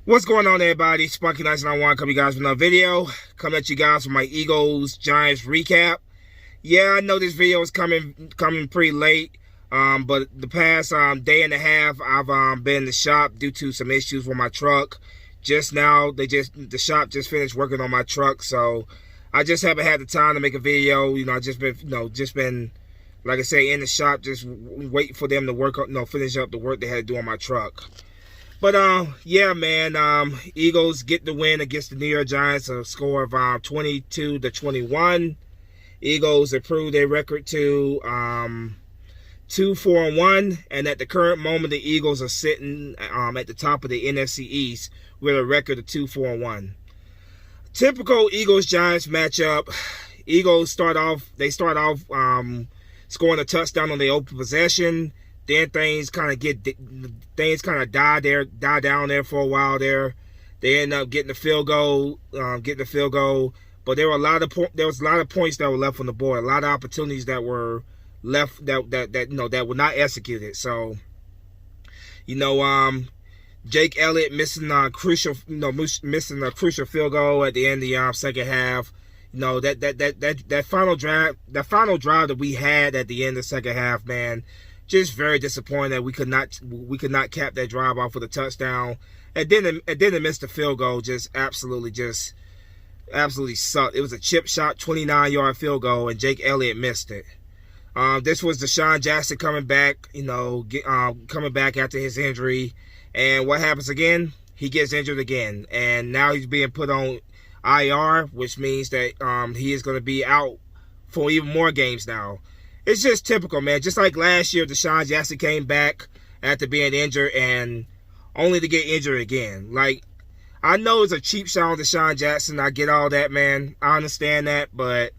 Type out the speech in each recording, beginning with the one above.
What's going on, everybody? Spunky 991 coming you guys with another video. Coming at you guys with my Eagles Giants recap. Yeah, I know this video is coming pretty late. But the past day and a half, I've been in the shop due to some issues with my truck. Just now, the shop just finished working on my truck, so I just haven't had the time to make a video. I just been, like I say, in the shop, just waiting for them to work up, finish up the work they had to do on my truck. But yeah, man, Eagles get the win against the New York Giants, a score of 22-21. Eagles improved their record to 2-4-1, and at the current moment, the Eagles are sitting at the top of the NFC East with a record of 2-4-1. Typical Eagles-Giants matchup. Eagles start off scoring a touchdown on the open possession. Then things kind of die down there for a while there. They end up getting the field goal, But there was a lot of points that were left on the board, a lot of opportunities that were left that were not executed. So, Jake Elliott missing a crucial field goal at the end of the second half. That final drive that we had at the end of the second half, man. Just very disappointed that we could not cap that drive off with a touchdown. And then miss the field goal just absolutely sucked. It was a chip shot, 29-yard field goal, and Jake Elliott missed it. This was Deshaun Jackson coming back, coming back after his injury. And what happens again? He gets injured again. And now he's being put on IR, which means that he is going to be out for even more games now. It's just typical, man. Just like last year, Deshaun Jackson came back after being injured and only to get injured again. Like, I know it's a cheap shot on Deshaun Jackson. I get all that, man. I understand that. But,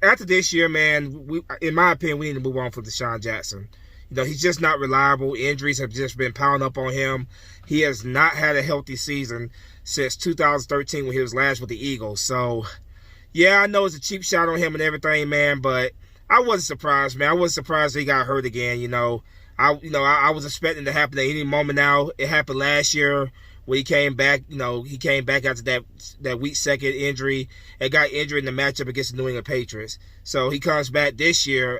after this year, man, in my opinion, we need to move on from Deshaun Jackson. He's just not reliable. Injuries have just been piling up on him. He has not had a healthy season since 2013 when he was last with the Eagles. So, yeah, I know it's a cheap shot on him and everything, man, but I wasn't surprised, man. I wasn't surprised he got hurt again, I was expecting it to happen at any moment now. It happened last year when he came back. He came back after that week second injury and got injured in the matchup against the New England Patriots. So he comes back this year,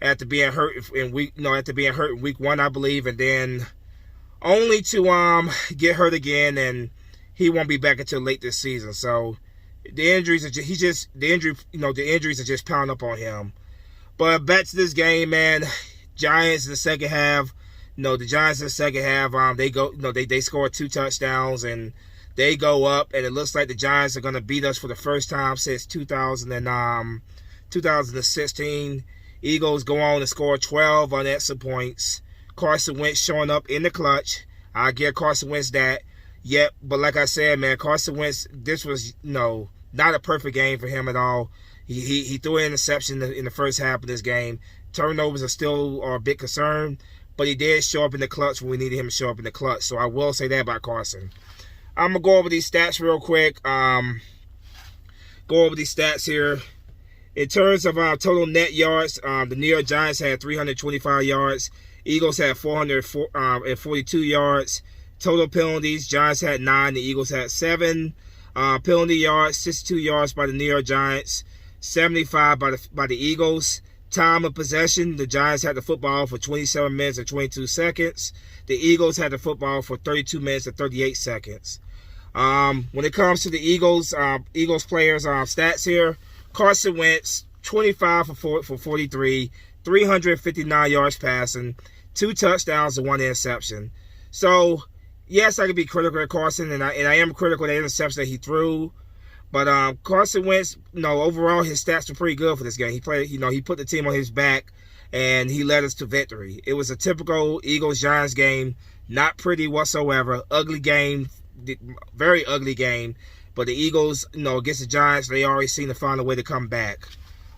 after being hurt in week one, I believe, and then only to get hurt again, and he won't be back until late this season. So the injuries are the injuries are just piling up on him. But back to this game, man. Giants in the second half. The Giants in the second half, they scored 2 touchdowns and they go up, and it looks like the Giants are going to beat us for the first time since 2016. Eagles go on to score 12 unanswered points. Carson Wentz showing up in the clutch. I give Carson Wentz that. Yep, but like I said, man, Carson Wentz, this was, not a perfect game for him at all. He threw an interception in the first half of this game. Turnovers are still a big concern, but he did show up in the clutch when we needed him to show up in the clutch. So I will say that about Carson. I'm going to go over these stats real quick. Go over these stats here. In terms of total net yards, the New York Giants had 325 yards. Eagles had 442 yards. Total penalties, Giants had 9, the Eagles had 7. Penalty yards, 62 yards by the New York Giants, 75 by the Eagles. Time of possession, the Giants had the football for 27 minutes and 22 seconds. The Eagles had the football for 32 minutes and 38 seconds. When it comes to the Eagles players' stats here, Carson Wentz, 25 for 43, 359 yards passing, 2 touchdowns and 1 interception. So, yes, I could be critical of Carson, and I am critical of the interception that he threw. But Carson Wentz, overall his stats were pretty good for this game. He played, he put the team on his back, and he led us to victory. It was a typical Eagles-Giants game, not pretty whatsoever. Ugly game, very ugly game. But the Eagles, against the Giants, they always seem to find a way to come back.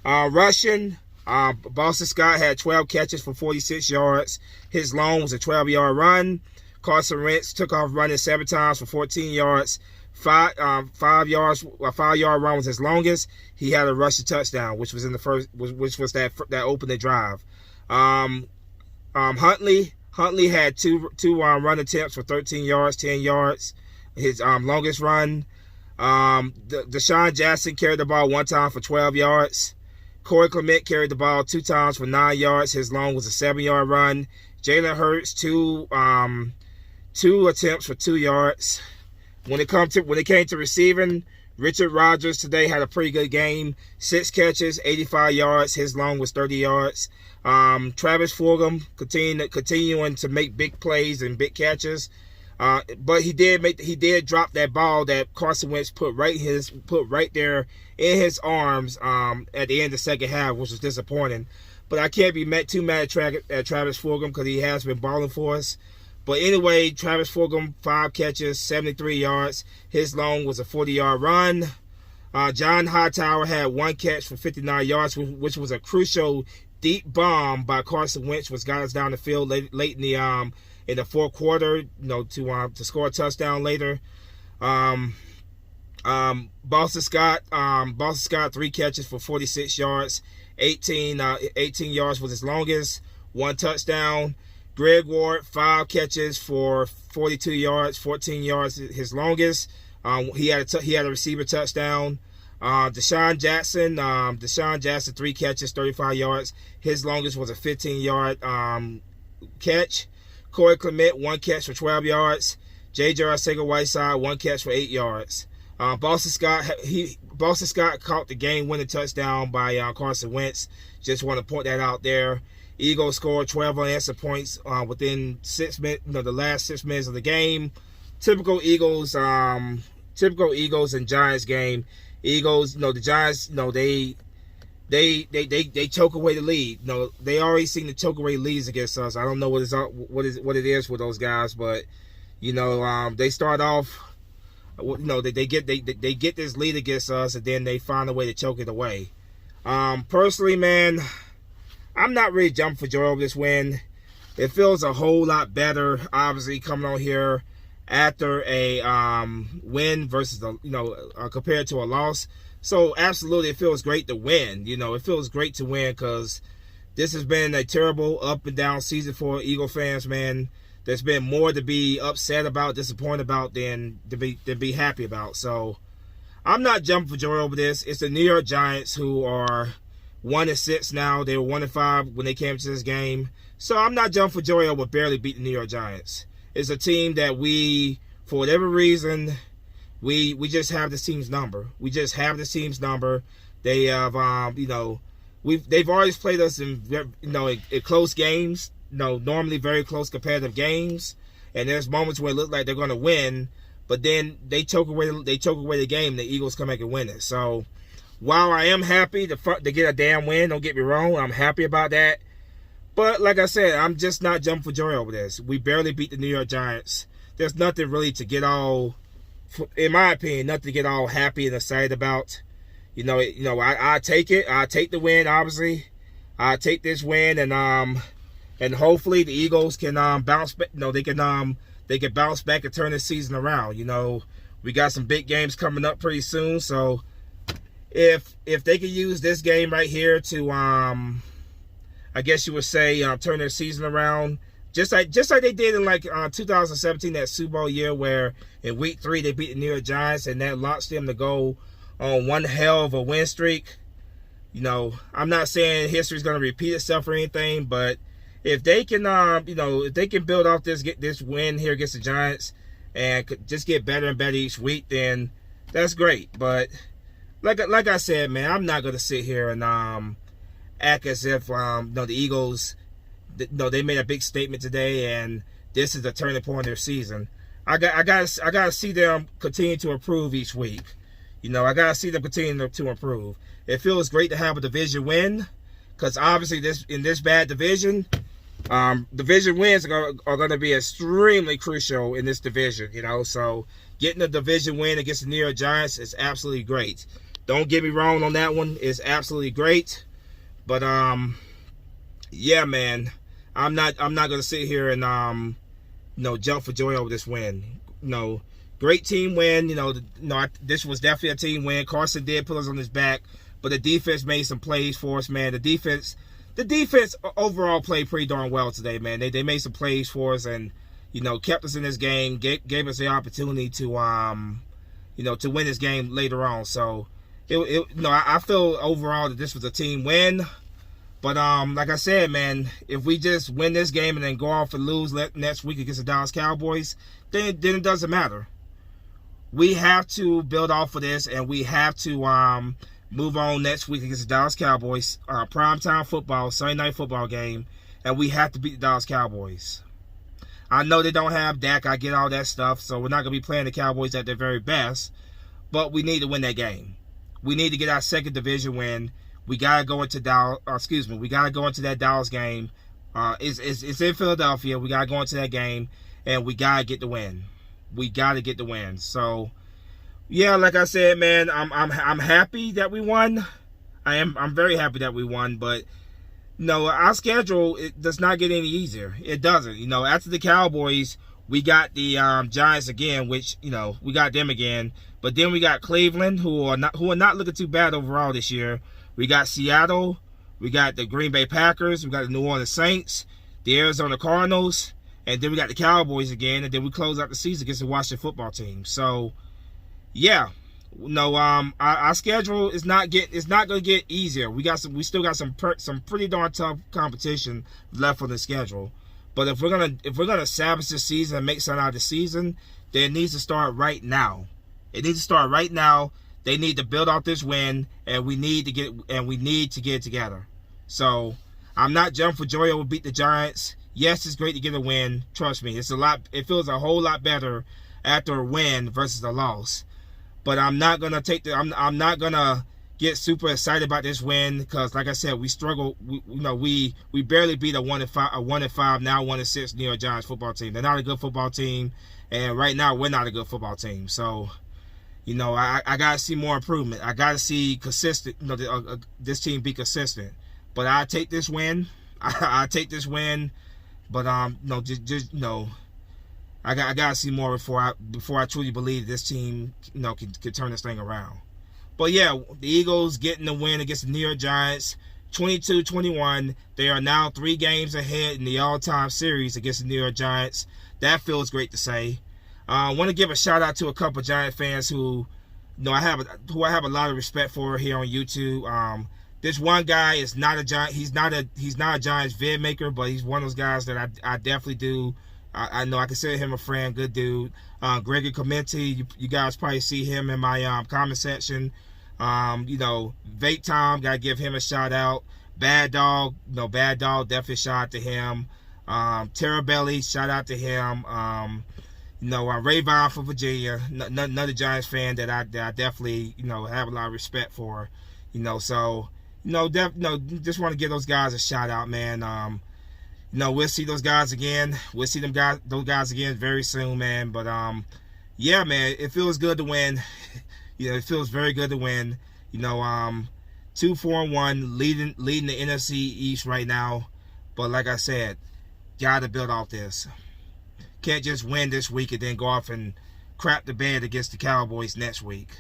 Rushing, Boston Scott had 12 catches for 46 yards. His long was a 12-yard run. Carson Wentz took off running 7 times for 14 yards. 5-yard run was his longest. He had a rushing touchdown, which was in the first, which was that opening drive. Huntley Huntley had two run attempts for 13 yards, 10 yards. His longest run. Deshaun Jackson carried the ball one time for 12 yards. Corey Clement carried the ball 2 times for 9 yards. His long was a 7-yard run. Jalen Hurts two attempts for 2 yards. When it came to receiving, Richard Rodgers today had a pretty good game. 6 catches, 85 yards. His long was 30 yards. Travis Fulgham continuing to make big plays and big catches. But he did drop that ball that Carson Wentz put right there in his arms at the end of the second half, which was disappointing. But I can't be too mad at Travis Fulgham because he has been balling for us. But anyway, Travis Fulgham, 5 catches, 73 yards. His long was a 40-yard run. John Hightower had 1 catch for 59 yards, which was a crucial deep bomb by Carson Wentz, which got us down the field late in the fourth quarter, to score a touchdown later. Boston Scott, 3 catches for 46 yards. 18 yards was his longest. 1 touchdown. Greg Ward, 5 catches for 42 yards, 14 yards his longest. He had a receiver touchdown. Deshaun Jackson, 3 catches, 35 yards. His longest was a 15-yard catch. Corey Clement, 1 catch for 12 yards. J.J. Arcega-Whiteside, 1 catch for 8 yards. Boston Scott caught the game-winning touchdown by Carson Wentz. Just want to point that out there. Eagles scored 12 unanswered points within 6 minutes, the last 6 minutes of the game. Typical Eagles and Giants game. Eagles, the Giants, they choke away the lead. They already seem to choke away leads against us. I don't know what it is with those guys, but they start off. They get this lead against us, and then they find a way to choke it away. Personally, man, I'm not really jumping for joy over this win. It feels a whole lot better, obviously, coming on here after a win versus compared to a loss. So absolutely, it feels great to win. It feels great to win because this has been a terrible up and down season for Eagle fans, man. There's been more to be upset about, disappointed about than to be happy about. So I'm not jumping for joy over this. It's the New York Giants who are 1-6 now. They were 1-5 when they came to this game. So I'm not jumping for joy over barely beating the New York Giants. It's a team that we, for whatever reason, we just have this team's number. We just have this team's number. They have, they've always played us in close games. Normally very close competitive games, and there's moments where it looks like they're going to win, but then they choke away the game, and the Eagles come back and win it. So while I am happy to get a damn win, don't get me wrong, I'm happy about that. But like I said, I'm just not jumping for joy over this. We barely beat the New York Giants. There's nothing really to get all, in my opinion, nothing to get all happy and excited about. I take it. I take the win, obviously. I take this win, and hopefully the Eagles can bounce back. They can bounce back and turn this season around. We got some big games coming up pretty soon. So if they can use this game right here to I guess you would say turn their season around, just like they did in 2017, that Super Bowl year, where in week 3 they beat the New York Giants, and that launched them to go on one hell of a win streak. I'm not saying history's going to repeat itself or anything, but if they can, if they can build off this win here against the Giants and just get better and better each week, then that's great. But like I said, man, I'm not gonna sit here and act as if the Eagles, they made a big statement today and this is the turning point of their season. I gotta see them continue to improve each week. I gotta see them continue to improve. It feels great to have a division win, because obviously in this bad division. Division wins are going to be extremely crucial in this division, so getting a division win against the New York Giants is absolutely great. Don't get me wrong on that one. It's absolutely great. But, yeah, man, I'm not going to sit here and, jump for joy over this win. Great team win. This was definitely a team win. Carson did put us on his back, but the defense made some plays for us, man. The defense the defense overall played pretty darn well today, man. They made some plays for us and, kept us in this game, gave us the opportunity to, to win this game later on. So, I feel overall that this was a team win. But, like I said, man, if we just win this game and then go off and lose next week against the Dallas Cowboys, then it doesn't matter. We have to build off of this, and we have to move on next week against the Dallas Cowboys, primetime football, Sunday night football game, and we have to beat the Dallas Cowboys. I know they don't have Dak. I get all that stuff, so we're not going to be playing the Cowboys at their very best, but we need to win that game. We need to get our second division win. We gotta go into we gotta go into that Dallas game. It's in Philadelphia. We gotta go into that game, and we gotta get the win. We gotta get the win. So, yeah, like I said, man, I'm happy that we won. I'm very happy that we won. But no, our schedule, it does not get any easier. It doesn't. After the Cowboys, we got the Giants again, which we got them again. But then we got Cleveland, who are not looking too bad overall this year. We got Seattle, we got the Green Bay Packers, we got the New Orleans Saints, the Arizona Cardinals, and then we got the Cowboys again, and then we close out the season against the Washington football team. So, yeah, our schedule is not going to get easier. We still got some pretty darn tough competition left on the schedule. But if we're gonna salvage this season and make something out of the season, then it needs to start right now. It needs to start right now. They need to build off this win, and we need to get it together. So I'm not jumping for joy over beat the Giants. Yes, it's great to get a win. Trust me, it feels a whole lot better after a win versus a loss. But I'm not gonna I'm not gonna get super excited about this win because, like I said, we struggle. We barely beat a 1-5 now 1-6 New York Giants football team. They're not a good football team, and right now we're not a good football team. So, I got to see more improvement. I got to see consistent, this team be consistent. But I take this win. I take this win. But, I got to see more before I truly believe this team, can turn this thing around. But, yeah, the Eagles getting the win against the New York Giants, 22-21. They are now 3 games ahead in the all-time series against the New York Giants. That feels great to say. I want to give a shout out to a couple of Giant fans who I have a lot of respect for here on YouTube. This one guy is not a Giant. He's not a Giants vid maker, but he's one of those guys that I definitely do. I know I consider him a friend, good dude. Gregory Clementi, you guys probably see him in my comment section. Vape Tom, gotta give him a shout out. Bad Dog, definitely shout out to him. Terrabelly, shout out to him. Ray Vaughn from Virginia, another Giants fan that I definitely, have a lot of respect for, so, just want to give those guys a shout out, man. We'll see those guys again. We'll see those guys again very soon, man. But, yeah, man, it feels good to win. It feels very good to win. 2-4-1, leading the NFC East right now. But like I said, gotta build off this. Can't just win this week and then go off and crap the bed against the Cowboys next week.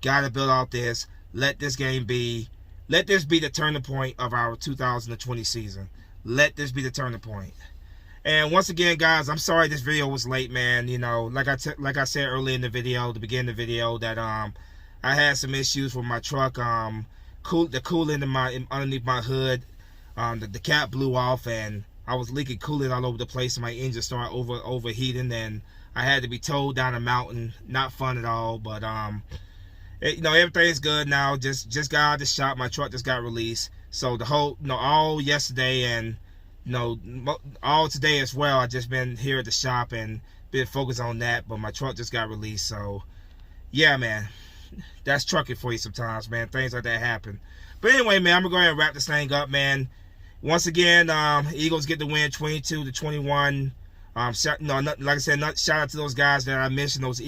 Gotta build off this. Let this be the turning point of our 2020 season. Let this be the turning point. And once again, guys, I'm sorry this video was late, man. Like I said earlier in the video, the beginning of the video, that I had some issues with my truck. The coolant underneath my hood, the cap blew off, and I was leaking coolant all over the place, and my engine started overheating, and I had to be towed down a mountain. Not fun at all, but everything's good now. Just got out of the shop. My truck just got released. So the whole, all yesterday and all today as well, I just been here at the shop and been focused on that. But my truck just got released. So yeah, man, that's trucking for you sometimes, man. Things like that happen. But anyway, man, I'm gonna go ahead and wrap this thing up, man. Once again, Eagles get the win, 22-21. Like I said, shout out to those guys that I mentioned, those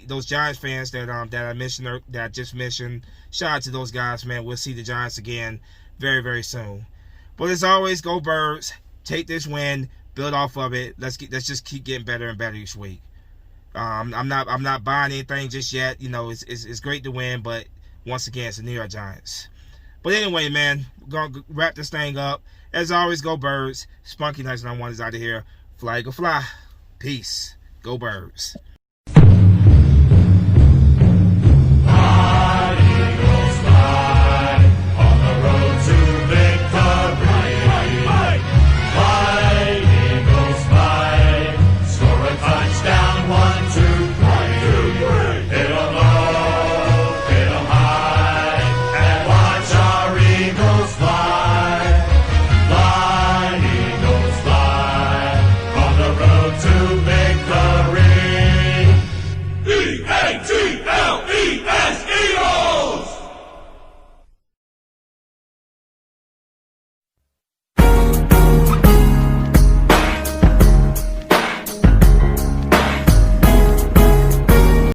those Giants fans that I mentioned, that I just mentioned. Shout out to those guys, man. We'll see the Giants again very, very soon. But as always, go Birds. Take this win, build off of it. Let's just keep getting better and better each week. I'm not buying anything just yet. It's great to win, but once again, it's the New York Giants. But anyway, man, we're going to wrap this thing up. As always, go Birds. Spunky Nights 91 is out of here. Fly, go fly. Peace. Go Birds.